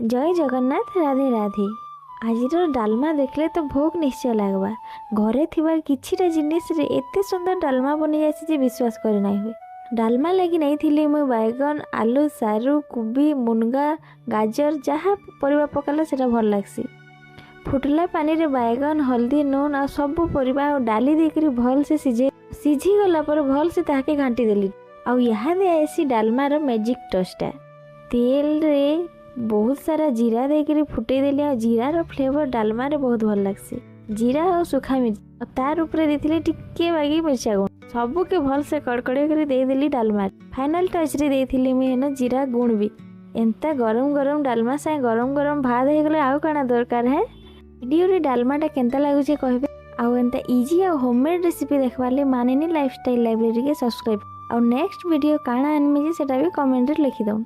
जय जगन्नाथ राधे राधे। आज डालमा देखले तो भोग निश्चय लगवा। घरे थिबार किछिटा जिनिस रे एते सुंदर डालमा बनी जासी जे विश्वास करे नाही हुए। डालमा लगी नहीं थिले मु बैगन आलू सारू कोबी मुनगा गाजर जहाँ परिबा पकाला सेटा भल लागसी। फुटला पानी रे बैगन हल्दी नून आ सब परिबा आ डाली देकरी भल से सिझी गला पर भल से ताके घांटी देली। आ यहाँ दे आसी डालमा रो मैजिक टचटा। तेल रे बहुत सारा जीरा देकरी फुटे देली आ जीरा रो फ्लेवर डालमा रे बहुत भल लागसी। जीरा और सुखा मिर्च तार ऊपर देथिले टिके बागी मिर्चा गुण सबू के भल से कड़कड़े कर दे देली डालमा। फाइनल टच रे देथिले मी एना जीरा गुण भी। एंता गरम गरम डालमा से गरम गरम भात हे गले आउ काना दरकार है। वीडियो रे डालमाटा केनता लागुचे कहबे। आउ एंता इजी आ होममेड रेसिपी देखवाले मानेनी लाइफस्टाइल लाइब्रेरी के सब्सक्राइब। और नेक्स्ट वीडियो काना आनमी जे सेटा भी कमेंट रे लिखि दऊ।